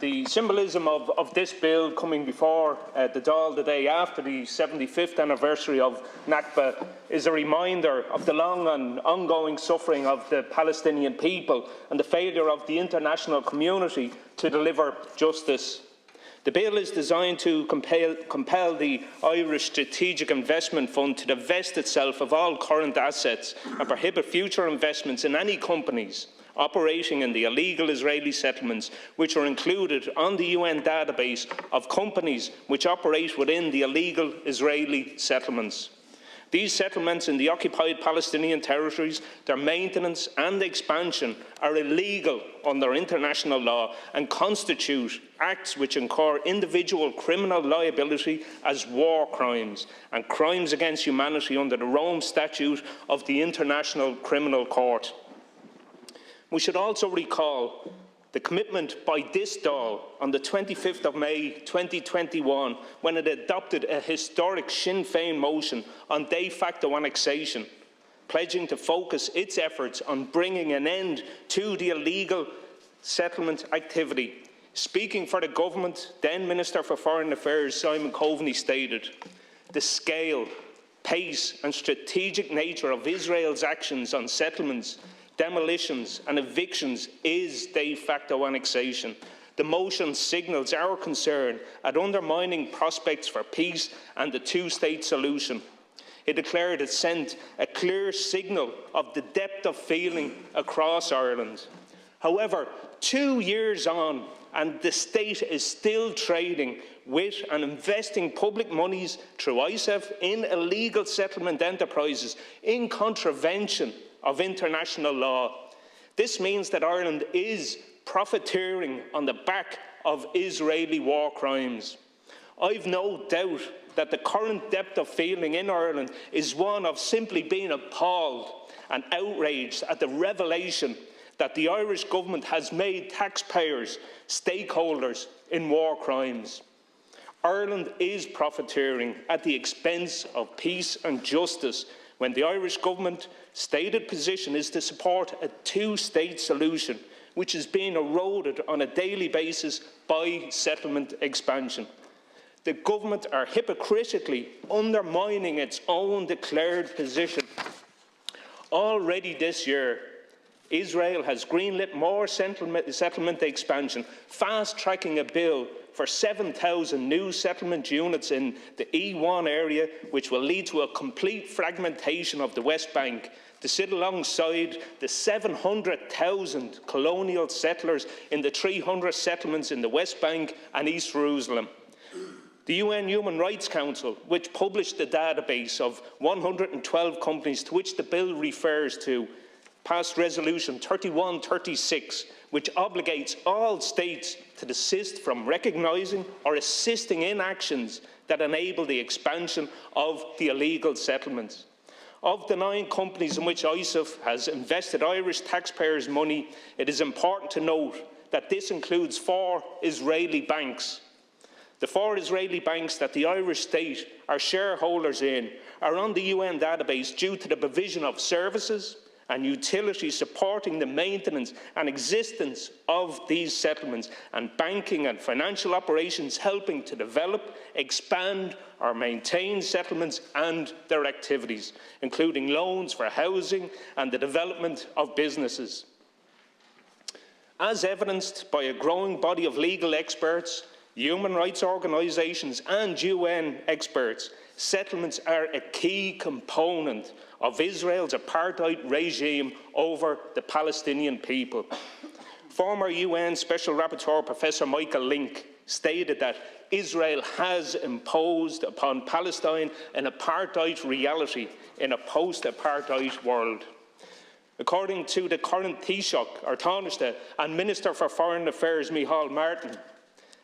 The symbolism of this bill coming before the Dáil the day after the 75th anniversary of Nakba is a reminder of the long and ongoing suffering of the Palestinian people and the failure of the international community to deliver justice. The bill is designed to compel the Irish Strategic Investment Fund to divest itself of all current assets and prohibit future investments in any companies operating in the illegal Israeli settlements, which are included on the UN database of companies which operate within the illegal Israeli settlements. These settlements in the occupied Palestinian territories, their maintenance and expansion are illegal under international law and constitute acts which incur individual criminal liability as war crimes and crimes against humanity under the Rome Statute of the International Criminal Court. We should also recall the commitment by this Dáil on the 25th of May 2021 when it adopted a historic Sinn Féin motion on de facto annexation, pledging to focus its efforts on bringing an end to the illegal settlement activity. Speaking for the government, then Minister for Foreign Affairs Simon Coveney stated, "The scale, pace and strategic nature of Israel's actions on settlements, demolitions and evictions is de facto annexation. The motion signals our concern at undermining prospects for peace and the two-state solution." It declared it sent a clear signal of the depth of feeling across Ireland. However, 2 years on, and the state is still trading with and investing public monies through ISAF in illegal settlement enterprises in contravention of international law. This means that Ireland is profiteering on the back of Israeli war crimes. I've no doubt that the current depth of feeling in Ireland is one of simply being appalled and outraged at the revelation that the Irish government has made taxpayers stakeholders in war crimes. Ireland is profiteering at the expense of peace and justice when the Irish government stated position is to support a two-state solution, which is being eroded on a daily basis by settlement expansion. The government are hypocritically undermining its own declared position. Already this year, Israel has greenlit more settlement expansion, fast-tracking a bill for 7,000 new settlement units in the E1 area, which will lead to a complete fragmentation of the West Bank, to sit alongside the 700,000 colonial settlers in the 300 settlements in the West Bank and East Jerusalem. The UN Human Rights Council, which published the database of 112 companies to which the bill refers to, passed Resolution 3136, which obligates all states to desist from recognising or assisting in actions that enable the expansion of the illegal settlements. Of the 9 companies in which ISAF has invested Irish taxpayers' money, it is important to note that this includes 4 Israeli banks. The 4 Israeli banks that the Irish state are shareholders in are on the UN database due to the provision of services and utilities supporting the maintenance and existence of these settlements, and banking and financial operations helping to develop, expand or maintain settlements and their activities, including loans for housing and the development of businesses. As evidenced by a growing body of legal experts, human rights organisations and UN experts, settlements are a key component of Israel's apartheid regime over the Palestinian people. Former UN Special Rapporteur Professor Michael Link stated that Israel has imposed upon Palestine an apartheid reality in a post-apartheid world. According to the current Taoiseach, or Taoiseach, and Minister for Foreign Affairs Micheál Martin,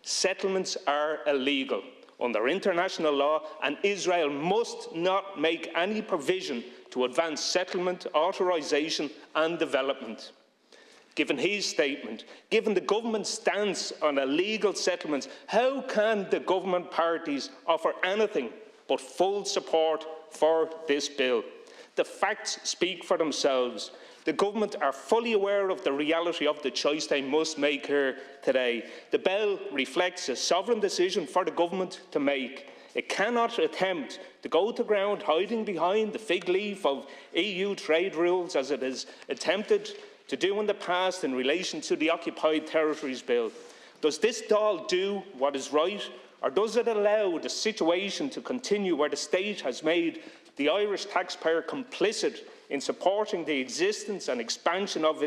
settlements are illegal under international law, and Israel must not make any provision to advance settlement, authorisation and development. Given his statement, given the government's stance on illegal settlements, how can the government parties offer anything but full support for this bill? The facts speak for themselves. The government are fully aware of the reality of the choice they must make here today. The bill reflects a sovereign decision for the government to make. It cannot attempt to go to ground hiding behind the fig leaf of EU trade rules, as it has attempted to do in the past in relation to the Occupied Territories Bill. Does this Dáil do what is right, or does it allow the situation to continue where the state has made the Irish taxpayer complicit in supporting the existence and expansion of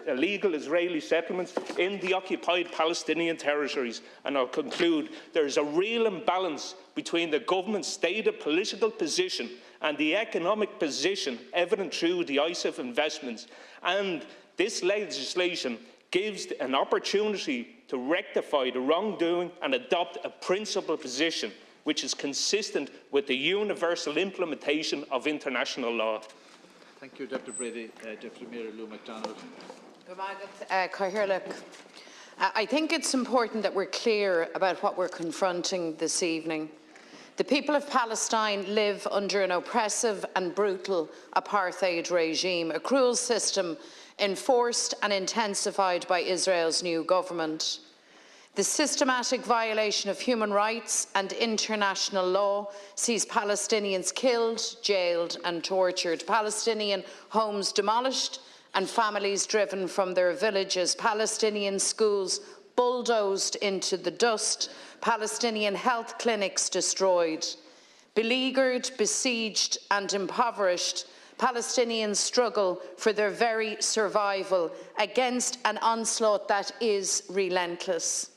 illegal Israeli settlements in the occupied Palestinian territories? And I'll conclude, there is a real imbalance between the government's stated political position and the economic position evident through the ISIF investments, and this legislation gives an opportunity to rectify the wrongdoing and adopt a principled position which is consistent with the universal implementation of international law. Thank you, Dr. Brady. Deputy Mayor Lou MacDonald. I think it's important that we're clear about what we're confronting this evening. The people of Palestine live under an oppressive and brutal apartheid regime, a cruel system enforced and intensified by Israel's new government. The systematic violation of human rights and international law sees Palestinians killed, jailed and tortured, Palestinian homes demolished and families driven from their villages, Palestinian schools bulldozed into the dust, Palestinian health clinics destroyed. Beleaguered, besieged and impoverished, Palestinians struggle for their very survival against an onslaught that is relentless.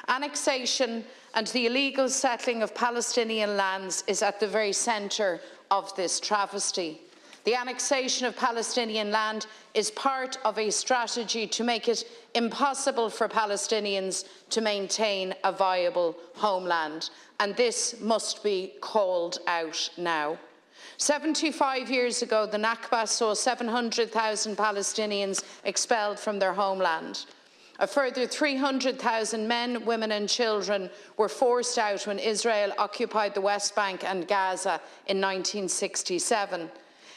Annexation and the illegal settling of Palestinian lands is at the very centre of this travesty. The annexation of Palestinian land is part of a strategy to make it impossible for Palestinians to maintain a viable homeland, and this must be called out now. 75 years ago, the Nakba saw 700,000 Palestinians expelled from their homeland. A further 300,000 men, women and children were forced out when Israel occupied the West Bank and Gaza in 1967.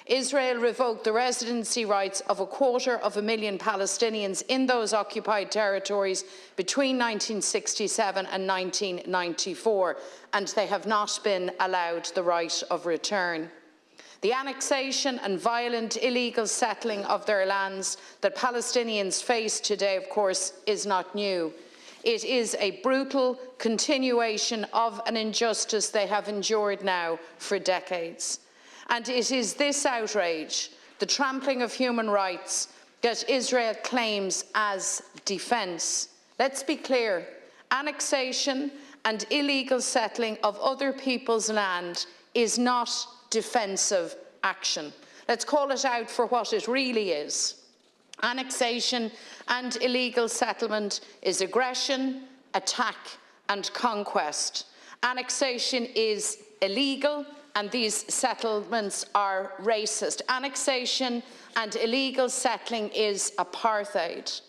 Israel revoked the residency rights of 250,000 Palestinians in those occupied territories between 1967 and 1994, and they have not been allowed the right of return. The annexation and violent illegal settling of their lands that Palestinians face today, of course, is not new. It is a brutal continuation of an injustice they have endured now for decades. And it is this outrage, the trampling of human rights, that Israel claims as defence. Let's be clear, annexation and illegal settling of other people's land is not defensive action. Let's call it out for what it really is. Annexation and illegal settlement is aggression, attack and conquest. Annexation is illegal and these settlements are racist. Annexation and illegal settling is apartheid.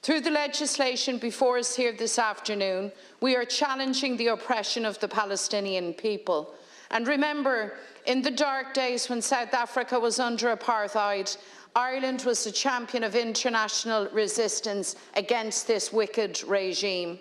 Through the legislation before us here this afternoon, we are challenging the oppression of the Palestinian people. And remember, in the dark days when South Africa was under apartheid, Ireland was the champion of international resistance against this wicked regime.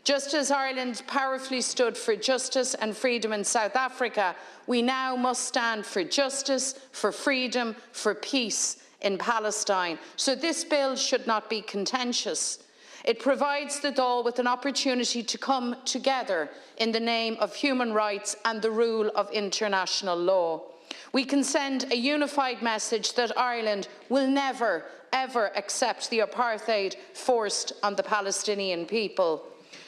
Just as Ireland powerfully stood for justice and freedom in South Africa, we now must stand for justice, for freedom, for peace in Palestine. So this bill should not be contentious. It provides the Dáil with an opportunity to come together in the name of human rights and the rule of international law. We can send a unified message that Ireland will never, ever accept the apartheid forced on the Palestinian people.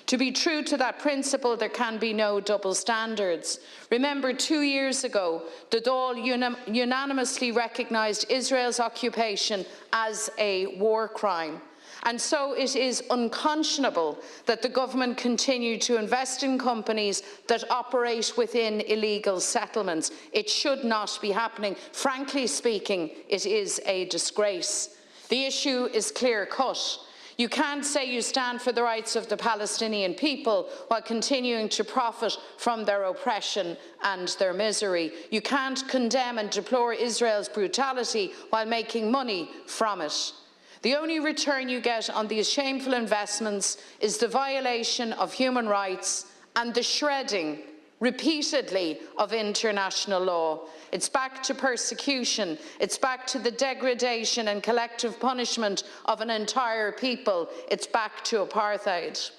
To be true to that principle, there can be no double standards. Remember, 2 years ago, the Dáil unanimously recognised Israel's occupation as a war crime. And so it is unconscionable that the government continue to invest in companies that operate within illegal settlements. It should not be happening. Frankly speaking, it is a disgrace. The issue is clear-cut. You can't say you stand for the rights of the Palestinian people while continuing to profit from their oppression and their misery. You can't condemn and deplore Israel's brutality while making money from it. The only return you get on these shameful investments is the violation of human rights and the shredding, repeatedly, of international law. It's back to persecution. It's back to the degradation and collective punishment of an entire people. It's back to apartheid.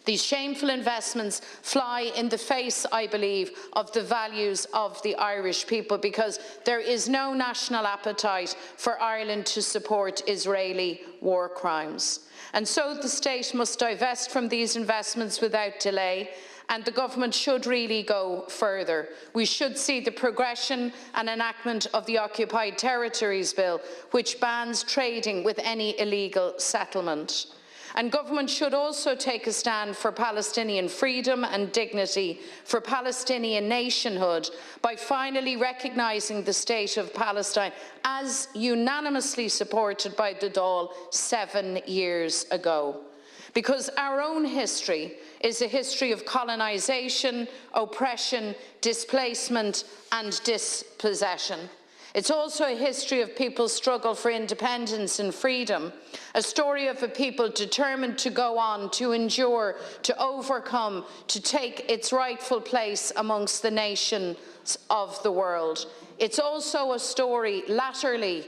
These shameful investments fly in the face, I believe, of the values of the Irish people, because there is no national appetite for Ireland to support Israeli war crimes. And so the state must divest from these investments without delay, and the government should really go further. We should see the progression and enactment of the Occupied Territories Bill, which bans trading with any illegal settlement. And government should also take a stand for Palestinian freedom and dignity, for Palestinian nationhood, by finally recognising the state of Palestine as unanimously supported by the Dáil 7 years ago. Because our own history is a history of colonisation, oppression, displacement and dispossession. It's also a history of people's struggle for independence and freedom, a story of a people determined to go on, to endure, to overcome, to take its rightful place amongst the nations of the world. It's also a story, latterly,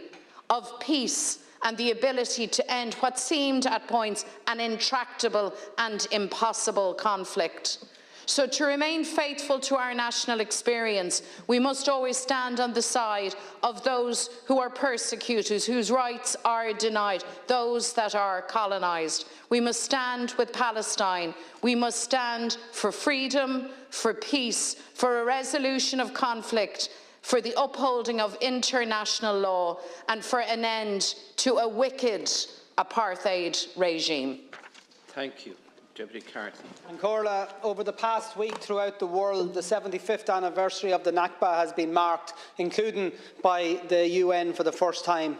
of peace and the ability to end what seemed at points an intractable and impossible conflict. So to remain faithful to our national experience, we must always stand on the side of those who are persecuted, whose rights are denied, those that are colonised. We must stand with Palestine. We must stand for freedom, for peace, for a resolution of conflict, for the upholding of international law, and for an end to a wicked apartheid regime. Thank you. Deputy Carthy. And Corla, over the past week throughout the world, the 75th anniversary of the Nakba has been marked, including by the UN for the first time.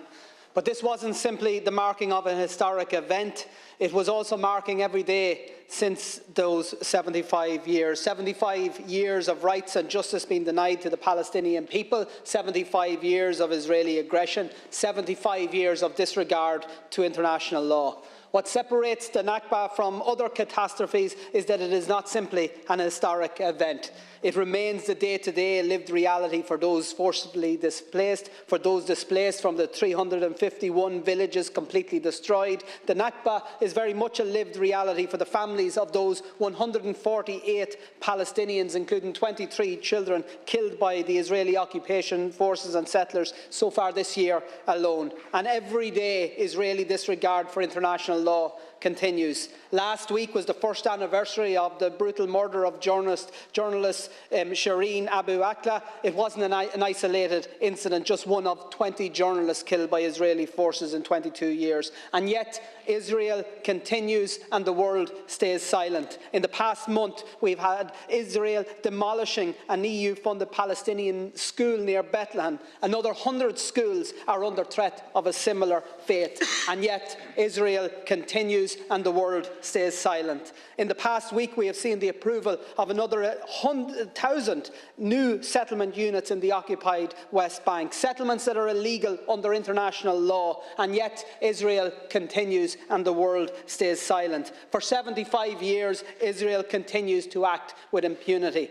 But this wasn't simply the marking of an historic event, it was also marking every day since those 75 years. 75 years of rights and justice being denied to the Palestinian people, 75 years of Israeli aggression, 75 years of disregard to international law. What separates the Nakba from other catastrophes is that it is not simply an historic event. It remains the day-to-day lived reality for those forcibly displaced, for those displaced from the 351 villages completely destroyed. The Nakba is very much a lived reality for the families of those 148 Palestinians, including 23 children, killed by the Israeli occupation forces and settlers so far this year alone. And every day, Israeli disregard for international law continues. Last week was the first anniversary of the brutal murder of journalist Shireen Abu Akleh. It wasn't an isolated incident, just one of 20 journalists killed by Israeli forces in 22 years. And yet, Israel continues and the world stays silent. In the past month, we've had Israel demolishing an EU-funded Palestinian school near Bethlehem. Another 100 schools are under threat of a similar fate. And yet, Israel continues and the world stays silent. In the past week, we have seen the approval of another 100,000 new settlement units in the occupied West Bank, settlements that are illegal under international law, and yet Israel continues and the world stays silent. For 75 years, Israel continues to act with impunity.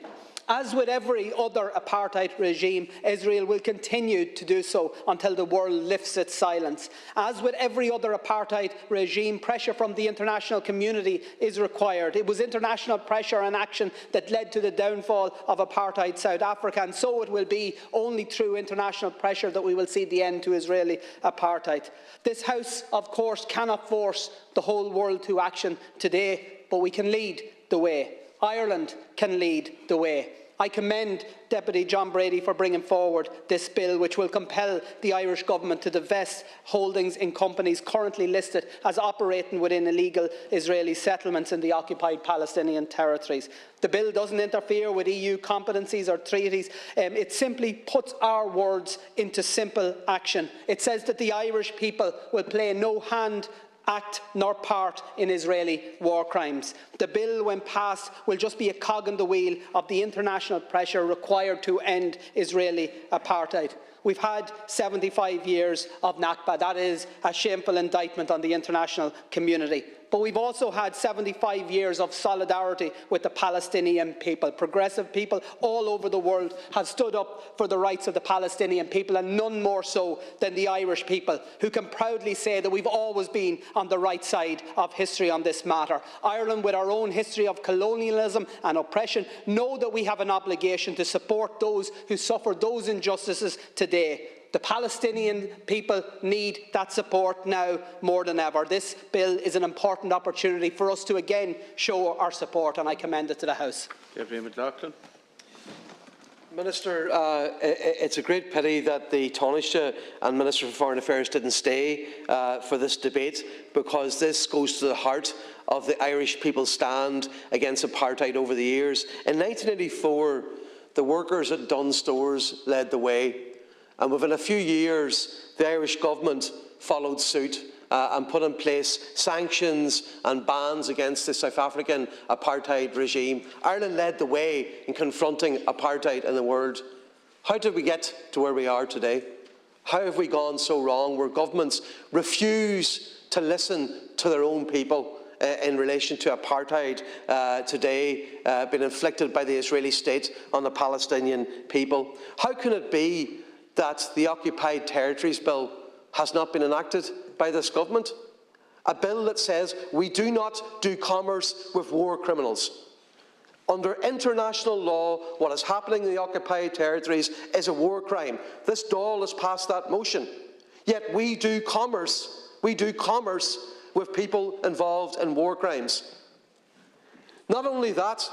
As with every other apartheid regime, Israel will continue to do so until the world lifts its silence. As with every other apartheid regime, pressure from the international community is required. It was international pressure and action that led to the downfall of apartheid South Africa, and so it will be only through international pressure that we will see the end to Israeli apartheid. This House, of course, cannot force the whole world to action today, but we can lead the way. Ireland can lead the way. I commend Deputy John Brady for bringing forward this bill, which will compel the Irish Government to divest holdings in companies currently listed as operating within illegal Israeli settlements in the occupied Palestinian territories. The bill doesn't interfere with EU competencies or treaties. It simply puts our words into simple action. It says that the Irish people will play no hand act nor part in Israeli war crimes. The bill, when passed, will just be a cog in the wheel of the international pressure required to end Israeli apartheid. We've had 75 years of Nakba. That is a shameful indictment on the international community. But we've also had 75 years of solidarity with the Palestinian people. Progressive people all over the world have stood up for the rights of the Palestinian people, and none more so than the Irish people, who can proudly say that we've always been on the right side of history on this matter. Ireland, with our own history of colonialism and oppression, know that we have an obligation to support those who suffer those injustices today. The Palestinian people need that support now more than ever. This bill is an important opportunity for us to again show our support, and I commend it to the House. Minister, it's a great pity that the Taoiseach and Minister for Foreign Affairs didn't stay for this debate, because this goes to the heart of the Irish people's stand against apartheid over the years. In 1984, the workers at Dunnes Stores led the way. And within a few years, the Irish government followed suit and put in place sanctions and bans against the South African apartheid regime. Ireland led the way in confronting apartheid in the world. How did we get to where we are today? How have we gone so wrong, where governments refuse to listen to their own people in relation to apartheid today being inflicted by the Israeli state on the Palestinian people? How can it be that the Occupied Territories Bill has not been enacted by this government? A bill that says we do not do commerce with war criminals. Under international law, what is happening in the Occupied Territories is a war crime. This Dáil has passed that motion. Yet we do commerce with people involved in war crimes. Not only that,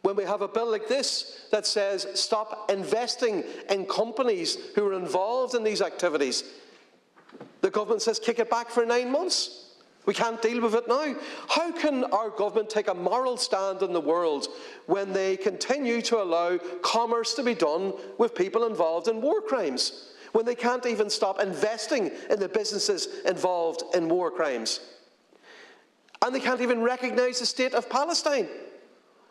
when we have a bill like this that says stop investing in companies who are involved in these activities, the government says kick it back for 9 months. We can't deal with it now. How can our government take a moral stand in the world when they continue to allow commerce to be done with people involved in war crimes, when they can't even stop investing in the businesses involved in war crimes, and they can't even recognise the state of Palestine?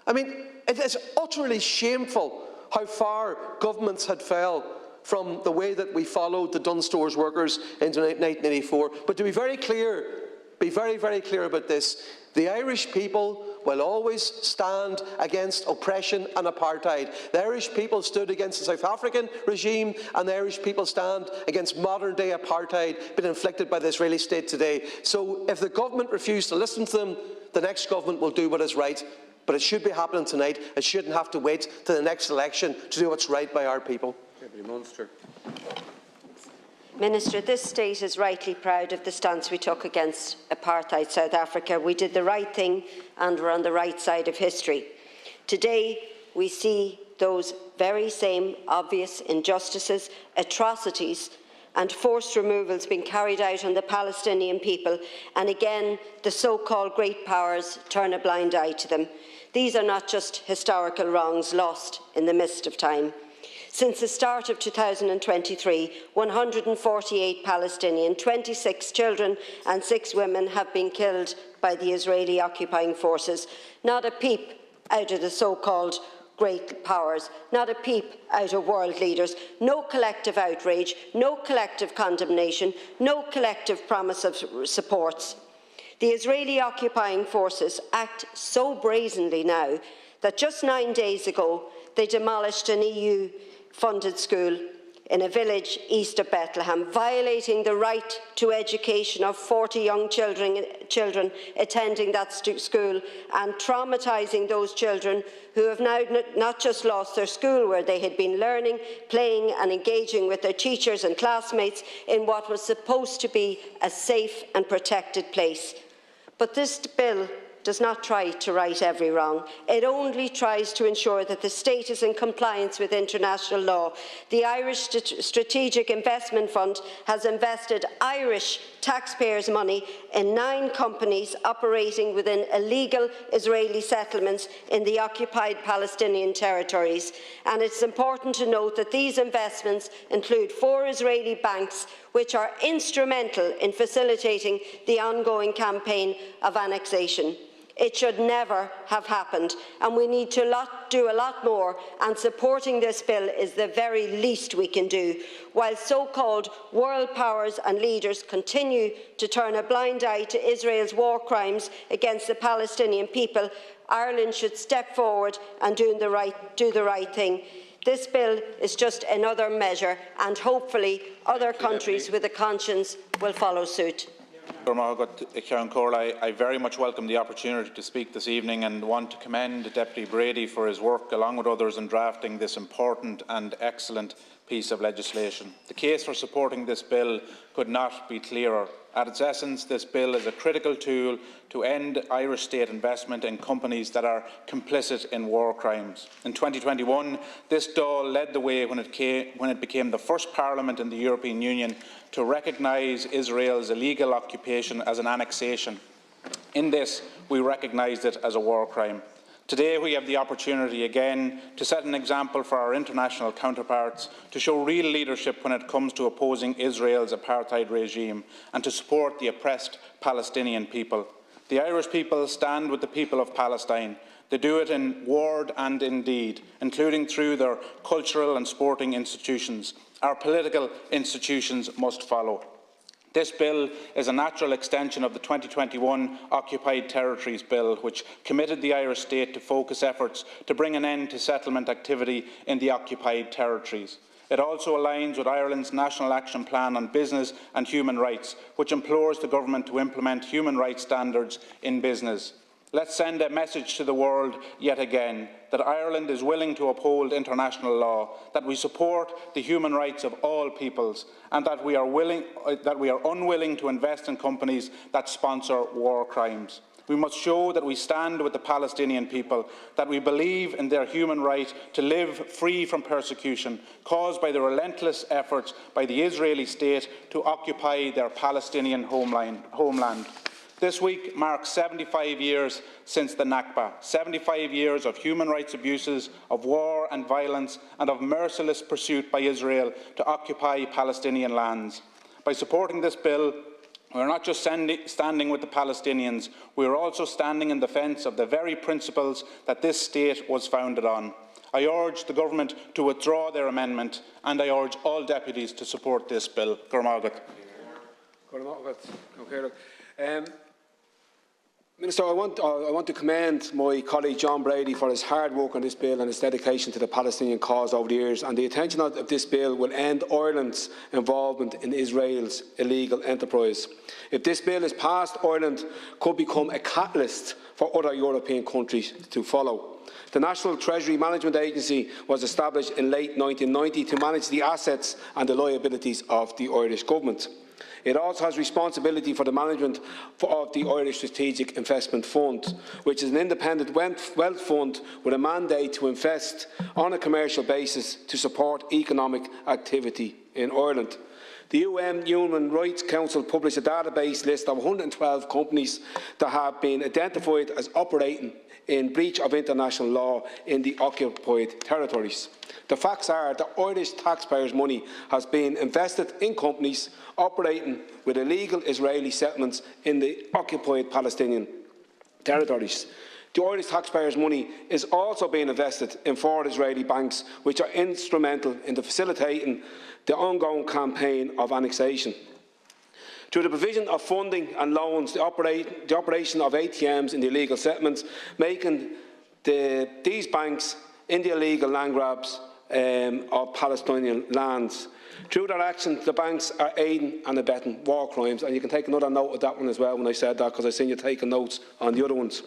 I mean, it is utterly shameful how far governments had fell from the way that we followed the Dunnes Stores workers in 1984. But to be very clear, very clear about this, the Irish people will always stand against oppression and apartheid. The Irish people stood against the South African regime, and the Irish people stand against modern-day apartheid being inflicted by the Israeli state today. So if the government refused to listen to them, the next government will do what is right. But it should be happening tonight. It shouldn't have to wait to the next election to do what's right by our people. Minister, this state is rightly proud of the stance we took against apartheid South Africa. We did the right thing and we're on the right side of history. Today, we see those very same obvious injustices, atrocities and forced removals being carried out on the Palestinian people, and again the so-called great powers turn a blind eye to them. These are not just historical wrongs lost in the mist of time. Since the start of 2023, 148 Palestinian, 26 children and 6 women have been killed by the Israeli occupying forces. Not a peep out of the so-called great powers, not a peep out of world leaders, no collective outrage, no collective condemnation, no collective promise of supports. The Israeli occupying forces act so brazenly now that just 9 days ago they demolished an EU-funded school in a village east of Bethlehem, violating the right to education of 40 young children attending that school, and traumatising those children who have now not just lost their school where they had been learning, playing and engaging with their teachers and classmates in what was supposed to be a safe and protected place. But this bill does not try to right every wrong. It only tries to ensure that the state is in compliance with international law. The Irish Strategic Investment Fund has invested Irish taxpayers' money in 9 companies operating within illegal Israeli settlements in the occupied Palestinian territories. And it's important to note that these investments include 4 Israeli banks which are instrumental in facilitating the ongoing campaign of annexation. It should never have happened, and we need to do a lot more, and supporting this bill is the very least we can do. While so-called world powers and leaders continue to turn a blind eye to Israel's war crimes against the Palestinian people, Ireland should step forward and do the right thing. This bill is just another measure, and hopefully other countries with a conscience will follow suit. I very much welcome the opportunity to speak this evening and want to commend Deputy Brady for his work, along with others, in drafting this important and excellent piece of legislation. The case for supporting this bill could not be clearer. At its essence, this bill is a critical tool to end Irish state investment in companies that are complicit in war crimes. In 2021, this Dáil led the way when it became the first parliament in the European Union to recognise Israel's illegal occupation as an annexation. In this, we recognised it as a war crime. Today we have the opportunity again to set an example for our international counterparts, to show real leadership when it comes to opposing Israel's apartheid regime and to support the oppressed Palestinian people. The Irish people stand with the people of Palestine. They do it in word and in deed, including through their cultural and sporting institutions. Our political institutions must follow. This bill is a natural extension of the 2021 Occupied Territories Bill, which committed the Irish state to focus efforts to bring an end to settlement activity in the occupied territories. It also aligns with Ireland's National Action Plan on Business and Human Rights, which implores the government to implement human rights standards in business. Let's send a message to the world yet again that Ireland is willing to uphold international law, that we support the human rights of all peoples, and that we are unwilling to invest in companies that sponsor war crimes. We must show that we stand with the Palestinian people, that we believe in their human right to live free from persecution caused by the relentless efforts by the Israeli state to occupy their Palestinian homeland. This week marks 75 years since the Nakba, 75 years of human rights abuses, of war and violence, and of merciless pursuit by Israel to occupy Palestinian lands. By supporting this bill, we are not just standing with the Palestinians, we are also standing in defence of the very principles that this state was founded on. I urge the government to withdraw their amendment, and I urge all deputies to support this bill. Minister, I want to commend my colleague John Brady for his hard work on this bill and his dedication to the Palestinian cause over the years, and the intention of this bill will end Ireland's involvement in Israel's illegal enterprise. If this bill is passed, Ireland could become a catalyst for other European countries to follow. The National Treasury Management Agency was established in late 1990 to manage the assets and the liabilities of the Irish Government. It also has responsibility for the management of the Irish Strategic Investment Fund, which is an independent wealth fund with a mandate to invest on a commercial basis to support economic activity in Ireland. The UN Human Rights Council published a database list of 112 companies that have been identified as operating in breach of international law in the occupied territories. The facts are that Irish taxpayers' money has been invested in companies operating with illegal Israeli settlements in the occupied Palestinian territories. The Irish taxpayers' money is also being invested in 4 Israeli banks, which are instrumental in facilitating the ongoing campaign of annexation. Through the provision of funding and loans, the operation of ATMs in the illegal settlements, making these banks in the illegal land grabs of Palestinian lands. Through their actions, the banks are aiding and abetting war crimes, and you can take another note of that one as well when I said that, because I've seen you taking notes on the other ones.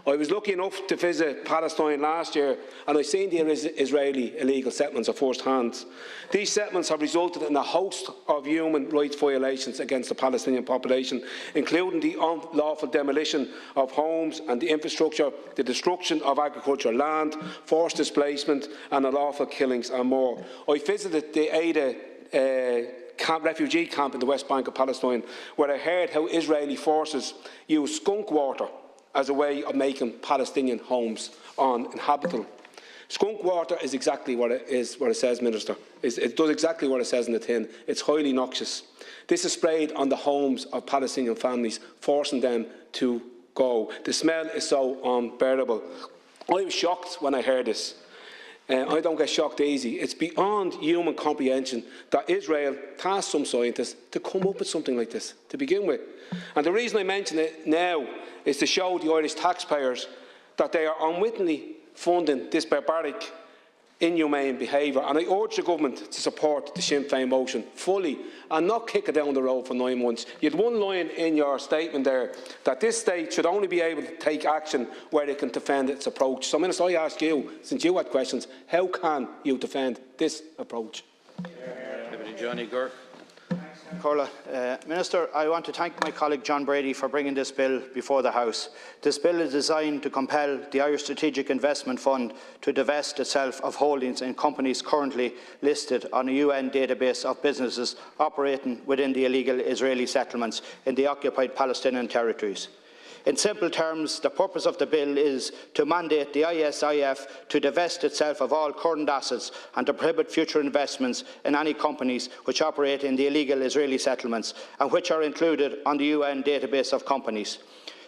I was lucky enough to visit Palestine last year, and I've seen the Israeli illegal settlements at first hand. These settlements have resulted in a host of human rights violations against the Palestinian population, including the unlawful demolition of homes and the infrastructure, the destruction of agricultural land, forced displacement and unlawful killings and more. I visited the Ada refugee camp in the West Bank of Palestine, where I heard how Israeli forces use skunk water as a way of making Palestinian homes uninhabitable. Skunk water is exactly what it says, Minister. It does exactly what it says in the tin. It's highly noxious. This is sprayed on the homes of Palestinian families, forcing them to go. The smell is so unbearable. I was shocked when I heard this. I don't get shocked easy. It's beyond human comprehension that Israel tasked some scientists to come up with something like this to begin with. And the reason I mention it now is to show the Irish taxpayers that they are unwittingly funding this barbaric, inhumane behaviour. And I urge the government to support the Sinn Féin motion fully and not kick it down the road for 9 months. You had one line in your statement there that this state should only be able to take action where it can defend its approach. So, Minister, I ask you, since you had questions, how can you defend this approach? Johnny Gurk. Minister, I want to thank my colleague John Brady for bringing this bill before the House. This bill is designed to compel the Irish Strategic Investment Fund to divest itself of holdings in companies currently listed on a UN database of businesses operating within the illegal Israeli settlements in the occupied Palestinian territories. In simple terms, the purpose of the bill is to mandate the ISIF to divest itself of all current assets and to prohibit future investments in any companies which operate in the illegal Israeli settlements and which are included on the UN database of companies.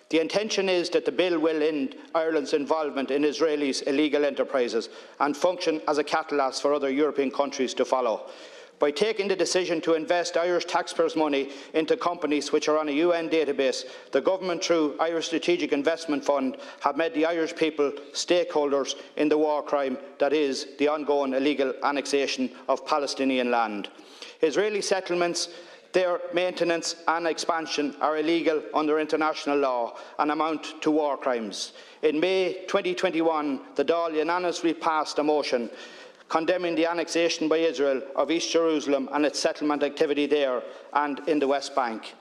The intention is that the bill will end Ireland's involvement in Israelis' illegal enterprises and function as a catalyst for other European countries to follow. By taking the decision to invest Irish taxpayers' money into companies which are on a UN database, the government, through Irish Strategic Investment Fund, have made the Irish people stakeholders in the war crime that is the ongoing illegal annexation of Palestinian land. Israeli settlements, their maintenance and expansion are illegal under international law and amount to war crimes. In May 2021, the Dáil unanimously passed a motion condemning the annexation by Israel of East Jerusalem and its settlement activity there and in the West Bank.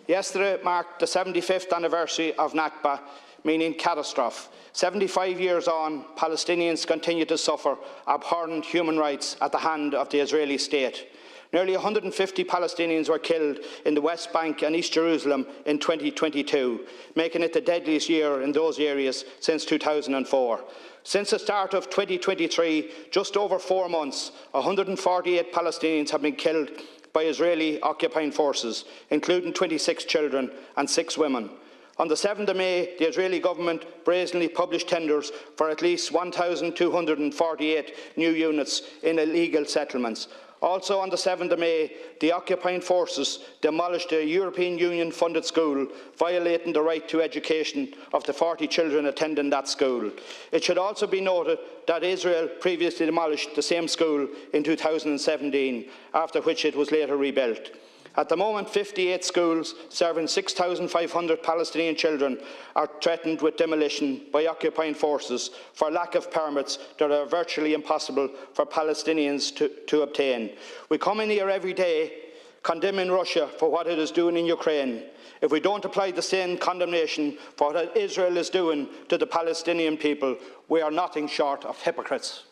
Yesterday marked the 75th anniversary of Nakba, meaning catastrophe. 75 years on, Palestinians continue to suffer abhorrent human rights at the hand of the Israeli state. Nearly 150 Palestinians were killed in the West Bank and East Jerusalem in 2022, making it the deadliest year in those areas since 2004. Since the start of 2023, just over 4 months, 148 Palestinians have been killed by Israeli occupying forces, including 26 children and 6 women. On the 7th of May, the Israeli government brazenly published tenders for at least 1,248 new units in illegal settlements. Also on the 7th of May, the occupying forces demolished a European Union-funded school, violating the right to education of the 40 children attending that school. It should also be noted that Israel previously demolished the same school in 2017, after which it was later rebuilt. At the moment, 58 schools serving 6,500 Palestinian children are threatened with demolition by occupying forces for lack of permits that are virtually impossible for Palestinians to obtain. We come in here every day condemning Russia for what it is doing in Ukraine. If we don't apply the same condemnation for what Israel is doing to the Palestinian people, we are nothing short of hypocrites.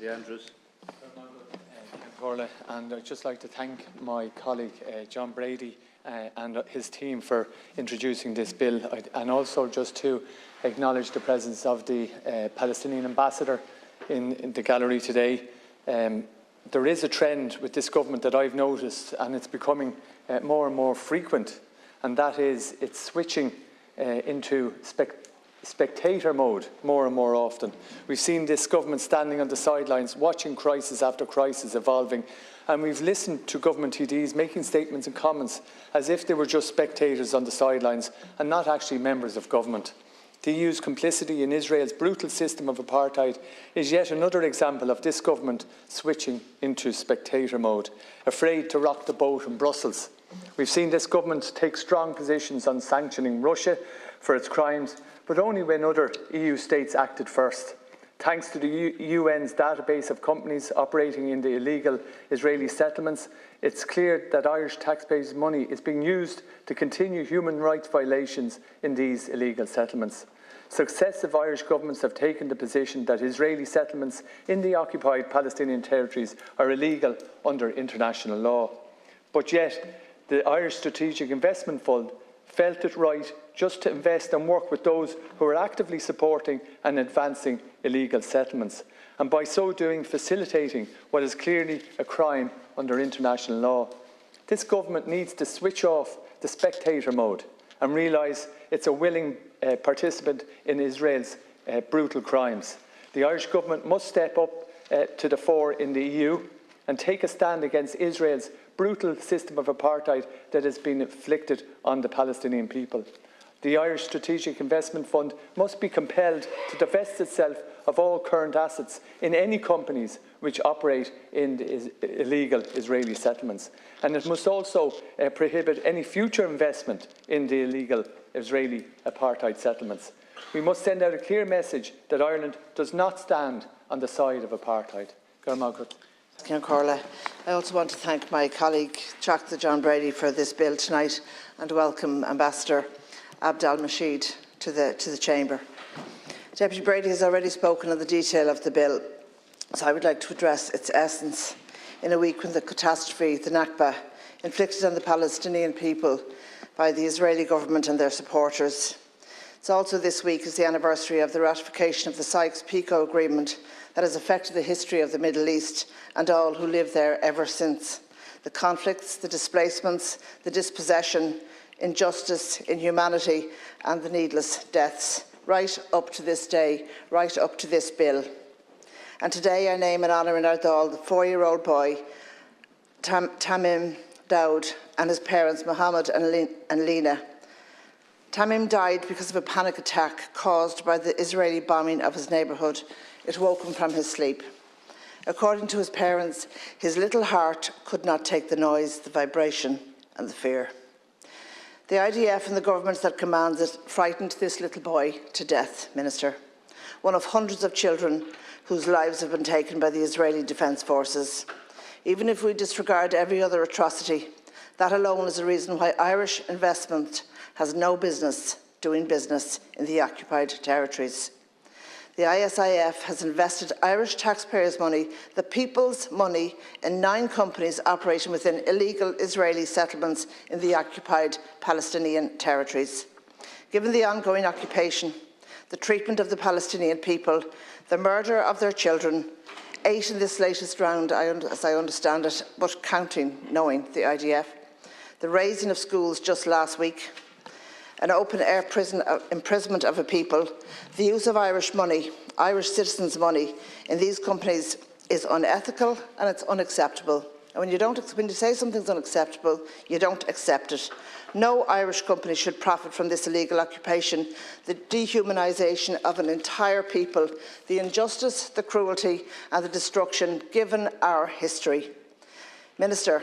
Andrews. And I'd just like to thank my colleague John Brady and his team for introducing this bill, and also just to acknowledge the presence of the Palestinian ambassador in the gallery today. There is a trend with this government that I've noticed, and it's becoming more and more frequent, and that is it's switching into spectator mode more and more often. We've seen this government standing on the sidelines, watching crisis after crisis evolving, and we've listened to government TDs making statements and comments as if they were just spectators on the sidelines and not actually members of government. The EU's complicity in Israel's brutal system of apartheid is yet another example of this government switching into spectator mode, afraid to rock the boat in Brussels. We've seen this government take strong positions on sanctioning Russia for its crimes, but only when other EU states acted first. Thanks to the UN's database of companies operating in the illegal Israeli settlements, it's clear that Irish taxpayers' money is being used to continue human rights violations in these illegal settlements. Successive Irish governments have taken the position that Israeli settlements in the occupied Palestinian territories are illegal under international law. But yet, the Irish Strategic Investment Fund felt it right just to invest and work with those who are actively supporting and advancing illegal settlements, and by so doing facilitating what is clearly a crime under international law. This government needs to switch off the spectator mode and realise it's a willing participant in Israel's brutal crimes. The Irish government must step up to the fore in the EU and take a stand against Israel's brutal system of apartheid that has been inflicted on the Palestinian people. The Irish Strategic Investment Fund must be compelled to divest itself of all current assets in any companies which operate in the illegal Israeli settlements. And it must also prohibit any future investment in the illegal Israeli apartheid settlements. We must send out a clear message that Ireland does not stand on the side of apartheid. I also want to thank my colleague Dr. John Brady for this bill tonight and welcome Ambassador Abdel-Mashid to the Chamber. Deputy Brady has already spoken on the detail of the bill, so I would like to address its essence in a week when the catastrophe, the Nakba, inflicted on the Palestinian people by the Israeli government and their supporters. It's also this week is the anniversary of the ratification of the Sykes-Picot Agreement that has affected the history of the Middle East and all who live there ever since. The conflicts, the displacements, the dispossession, injustice, inhumanity and the needless deaths, right up to this day, right up to this bill. And today I name and honour in our Dáil the 4-year-old boy, Tamim Daoud, and his parents, Mohammed and Lena. Tamim died because of a panic attack caused by the Israeli bombing of his neighbourhood. It woke him from his sleep. According to his parents, his little heart could not take the noise, the vibration and the fear. The IDF and the government that commands it frightened this little boy to death, Minister, one of hundreds of children whose lives have been taken by the Israeli Defence Forces. Even if we disregard every other atrocity, that alone is a reason why Irish investment has no business doing business in the occupied territories. The ISIF has invested Irish taxpayers' money, the people's money, in 9 companies operating within illegal Israeli settlements in the occupied Palestinian territories. Given the ongoing occupation, the treatment of the Palestinian people, the murder of their children, 8 in this latest round, as I understand it, but counting, knowing the IDF, the razing of schools just last week, an open-air imprisonment of a people, the use of Irish money, Irish citizens' money in these companies is unethical and it's unacceptable. And when you say something's unacceptable, you don't accept it. No Irish company should profit from this illegal occupation, the dehumanisation of an entire people, the injustice, the cruelty and the destruction given our history. Minister,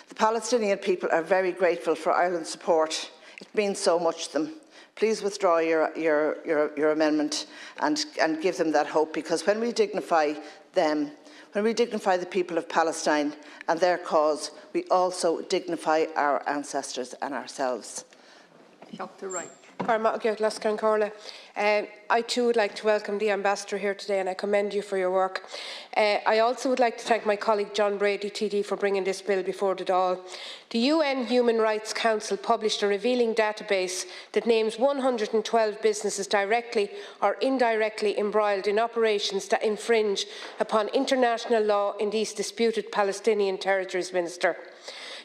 the Palestinian people are very grateful for Ireland's support. It means so much to them. Please withdraw your amendment and give them that hope, because when we dignify them, when we dignify the people of Palestine and their cause, we also dignify our ancestors and ourselves. Dr. Wright. I too would like to welcome the Ambassador here today and I commend you for your work. I also would like to thank my colleague John Brady TD for bringing this bill before the Dáil. The UN Human Rights Council published a revealing database that names 112 businesses directly or indirectly embroiled in operations that infringe upon international law in these disputed Palestinian territories, Minister.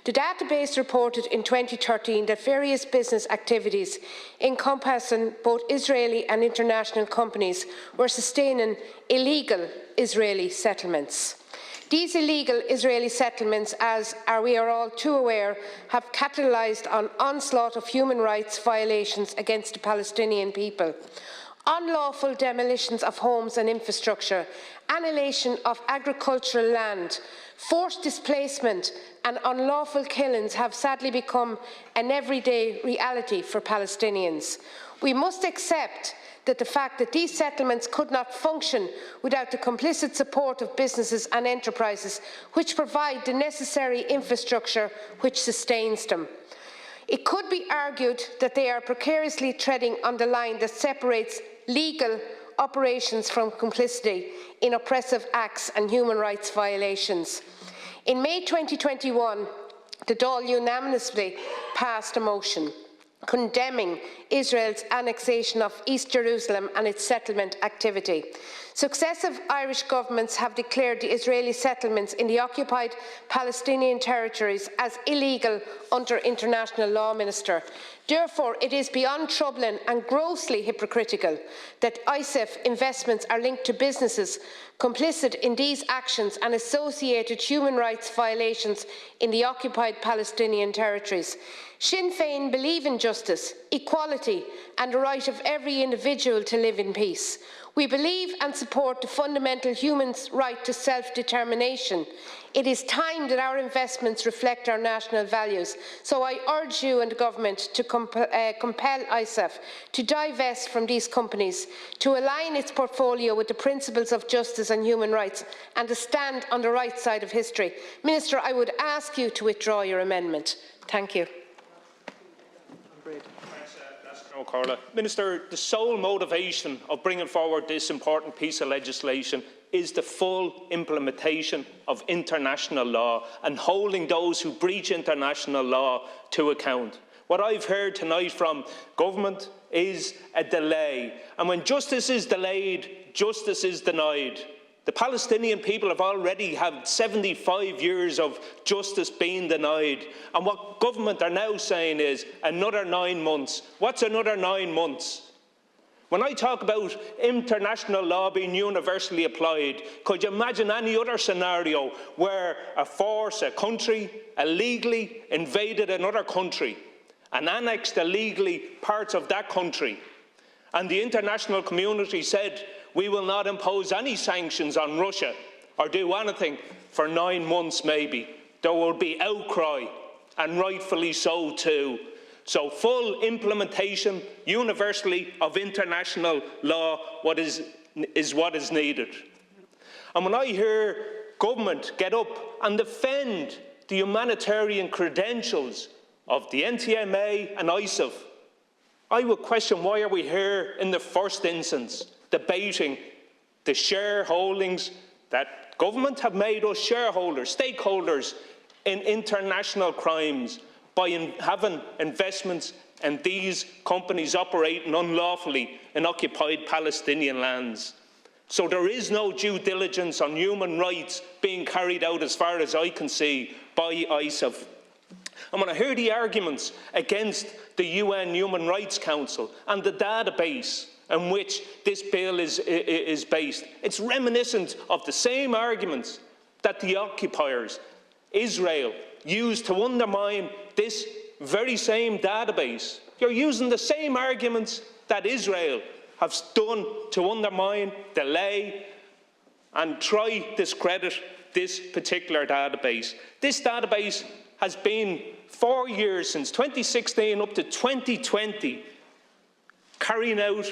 The database reported in 2013 that various business activities encompassing both Israeli and international companies were sustaining illegal Israeli settlements. These illegal Israeli settlements, as we are all too aware, have capitalised on onslaught of human rights violations against the Palestinian people. Unlawful demolitions of homes and infrastructure, annihilation of agricultural land, forced displacement and unlawful killings have sadly become an everyday reality for Palestinians. We must accept that the fact that these settlements could not function without the complicit support of businesses and enterprises which provide the necessary infrastructure which sustains them. It could be argued that they are precariously treading on the line that separates legal operations from complicity in oppressive acts and human rights violations. In May 2021, the Dáil unanimously passed a motion condemning Israel's annexation of East Jerusalem and its settlement activity. Successive Irish governments have declared the Israeli settlements in the occupied Palestinian territories as illegal under international law, Minister. Therefore, it is beyond troubling and grossly hypocritical that ISIF investments are linked to businesses complicit in these actions and associated human rights violations in the occupied Palestinian territories. Sinn Féin believe in justice, equality and the right of every individual to live in peace. We believe and support the fundamental human right to self-determination. It is time that our investments reflect our national values. So I urge you and the government to compel ISAF to divest from these companies, to align its portfolio with the principles of justice and human rights, and to stand on the right side of history. Minister, I would ask you to withdraw your amendment. Thank you. Minister, the sole motivation of bringing forward this important piece of legislation is the full implementation of international law and holding those who breach international law to account. What I've heard tonight from government is a delay, and when justice is delayed, justice is denied. The Palestinian people have already had 75 years of justice being denied. And what government are now saying is another 9 months. What's another 9 months? When I talk about international law being universally applied, could you imagine any other scenario where a force, a country, illegally invaded another country and annexed illegally parts of that country, and the international community said, we will not impose any sanctions on Russia or do anything for 9 months maybe? There will be outcry, and rightfully so too. So full implementation universally of international law is what is needed. And when I hear government get up and defend the humanitarian credentials of the NTMA and ISAF, I would question, why are we here in the first instance debating the shareholdings that government have made us shareholders, stakeholders in international crimes by having investments in these companies operating unlawfully in occupied Palestinian lands? So there is no due diligence on human rights being carried out, as far as I can see, by ISAF. And when I hear the arguments against the UN Human Rights Council and the database on which this bill is based, it's reminiscent of the same arguments that the occupiers, Israel, used to undermine this very same database. You're using the same arguments that Israel have done to undermine, delay and try discredit this particular database. This database has been 4 years, since 2016 up to 2020, carrying out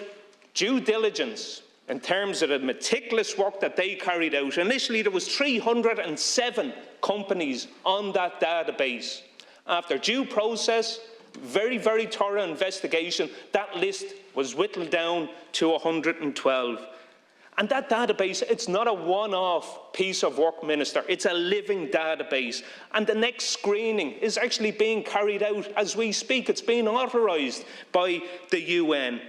due diligence in terms of the meticulous work that they carried out. Initially, there was 307 companies on that database. After due process, very, very thorough investigation, that list was whittled down to 112. And that database, it's not a one-off piece of work, Minister. It's a living database. And the next screening is actually being carried out as we speak. It's being authorised by the UN,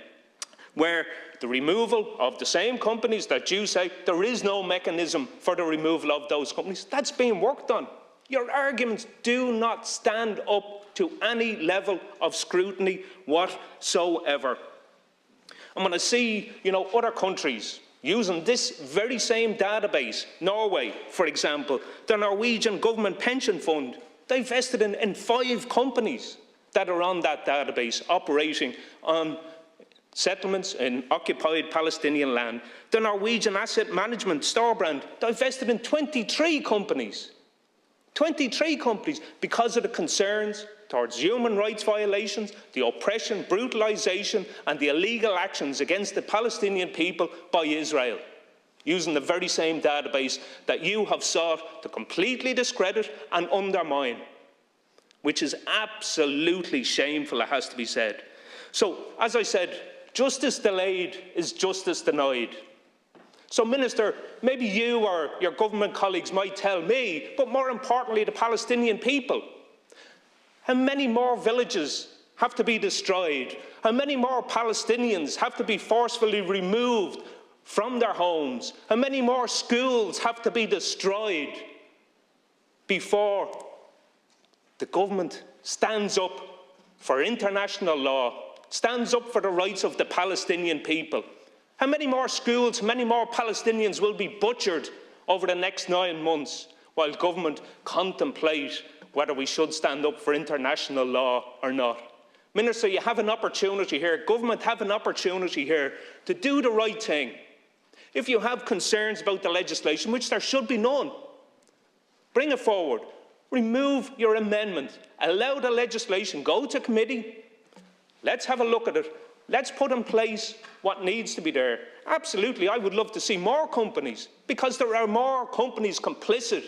where the removal of the same companies that you say there is no mechanism for the removal of those companies, that's being worked on. Your arguments do not stand up to any level of scrutiny whatsoever. And when I see, other countries using this very same database, Norway, for example, the Norwegian government pension fund, they invested in 5 companies that are on that database operating on settlements in occupied Palestinian land. The Norwegian asset management Storebrand divested in 23 companies. 23 companies, because of the concerns towards human rights violations, the oppression, brutalisation and the illegal actions against the Palestinian people by Israel, using the very same database that you have sought to completely discredit and undermine, which is absolutely shameful, it has to be said. So, as I said, justice delayed is justice denied. So, Minister, maybe you or your government colleagues might tell me, but more importantly the Palestinian people, how many more villages have to be destroyed? How many more Palestinians have to be forcefully removed from their homes? How many more schools have to be destroyed before the government stands up for international law, stands up for the rights of the Palestinian people? How many more schools, how many more Palestinians will be butchered over the next 9 months while government contemplate whether we should stand up for international law or not? Minister, you have an opportunity here, government have an opportunity here to do the right thing. If you have concerns about the legislation, which there should be none, bring it forward. Remove your amendment. Allow the legislation. Go to committee. Let's have a look at it. Let's put in place what needs to be there. Absolutely, I would love to see more companies, because there are more companies complicit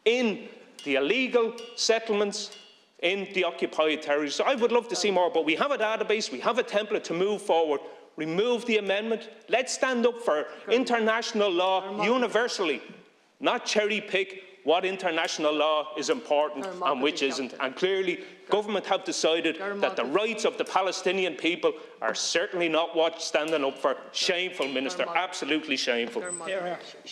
in the illegal settlements in the occupied territories. So I would love to see more, but we have a database, we have a template to move forward. Remove the amendment. Let's stand up for international law universally, not cherry-pick what international law is important and which isn't. And clearly, government have decided that the rights of the Palestinian people are certainly not what standing up for. Shameful, Minister, absolutely shameful.